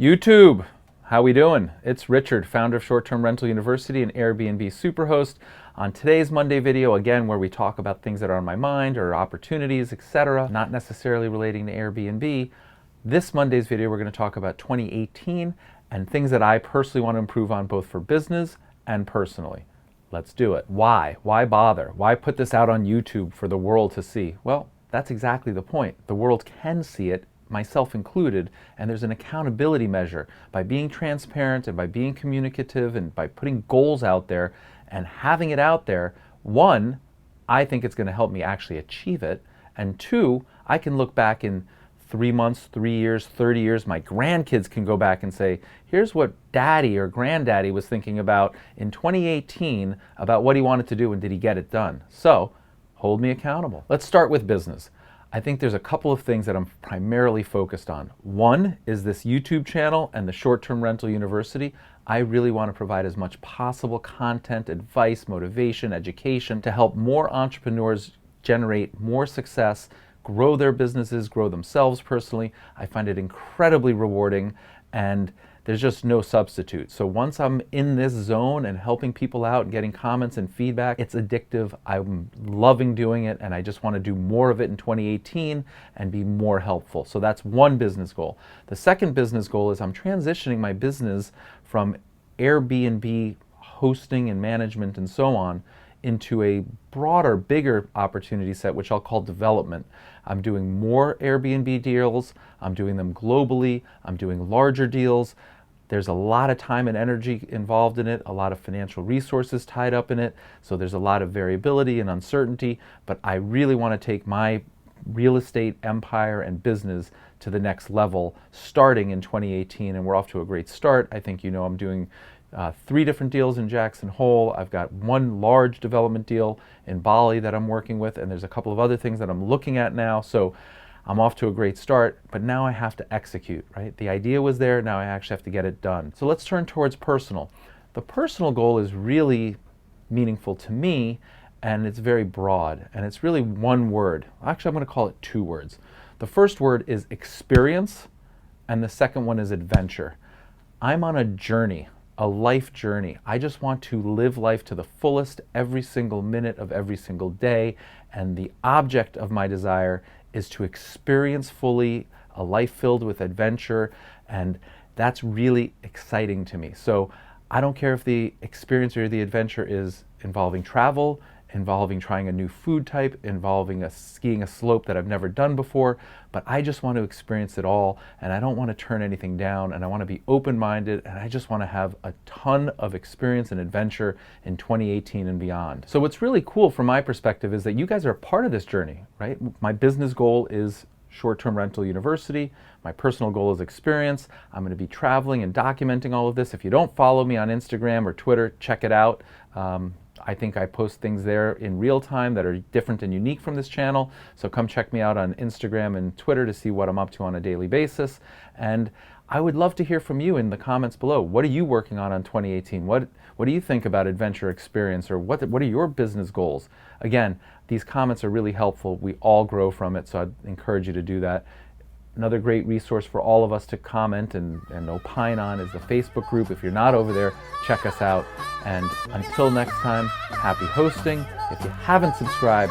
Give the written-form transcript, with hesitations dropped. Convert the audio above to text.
YouTube, how we doing? It's Richard, founder of Short-Term Rental University and Airbnb Superhost. On today's Monday video, again, where we talk about things that are on my mind or opportunities, etc., not necessarily relating to Airbnb, this Monday's video we're going to talk about 2018 and things that I personally want to improve on both for business and personally. Let's do it. Why? Why bother? Why put this out on YouTube for the world to see? Well, that's exactly the point. The world can see it, myself included, and there's an accountability measure. By being transparent and by being communicative and by putting goals out there and having it out there, one, I think it's going to help me actually achieve it, and two, I can look back in 3 months, 3 years, 30 years, my grandkids can go back and say, here's what daddy or granddaddy was thinking about in 2018 about what he wanted to do and did he get it done. So, hold me accountable. Let's start with business. I think there's a couple of things that I'm primarily focused on. One is this YouTube channel and the Short-Term Rental University. I really want to provide as much possible content, advice, motivation, education to help more entrepreneurs generate more success, grow their businesses, grow themselves personally. I find it incredibly rewarding and there's just no substitute. So once I'm in this zone and helping people out and getting comments and feedback, it's addictive. I'm loving doing it and I just want to do more of it in 2018 and be more helpful. So that's one business goal. The second business goal is I'm transitioning my business from Airbnb hosting and management and so on into a broader, bigger opportunity set, which I'll call development. I'm doing more Airbnb deals, I'm doing them globally, I'm doing larger deals. There's a lot of time and energy involved in it, a lot of financial resources tied up in it, so there's a lot of variability and uncertainty, but I really want to take my real estate empire and business to the next level starting in 2018, and we're off to a great start. I think you know I'm doing 3 different deals in Jackson Hole. I've got 1 large development deal in Bali that I'm working with, and there's a couple of other things that I'm looking at now. So I'm off to a great start, but now I have to execute, right? The idea was there, now I actually have to get it done. So let's turn towards personal. The personal goal is really meaningful to me, and it's very broad, and it's really one word. Actually, I'm going to call it 2 words. The first word is experience, and the second one is adventure. I'm on a journey. A life journey. I just want to live life to the fullest every single minute of every single day, and the object of my desire is to experience fully a life filled with adventure, and that's really exciting to me. So I don't care if the experience or the adventure is involving travel, involving trying a new food type, involving skiing a slope that I've never done before, but I just want to experience it all, and I don't want to turn anything down, and I want to be open-minded, and I just want to have a ton of experience and adventure in 2018 and beyond. So what's really cool from my perspective is that you guys are a part of this journey, right? My business goal is Short-Term Rental University. My personal goal is experience. I'm going to be traveling and documenting all of this. If you don't follow me on Instagram or Twitter, check it out. I think I post things there in real time that are different and unique from this channel. So come check me out on Instagram and Twitter to see what I'm up to on a daily basis. And I would love to hear from you in the comments below. What are you working on 2018? What do you think about adventure experience, or what are your business goals? Again, these comments are really helpful. We all grow from it, so I'd encourage you to do that. Another great resource for all of us to comment and opine on is the Facebook group. If you're not over there, check us out. And until next time, happy hosting. If you haven't subscribed,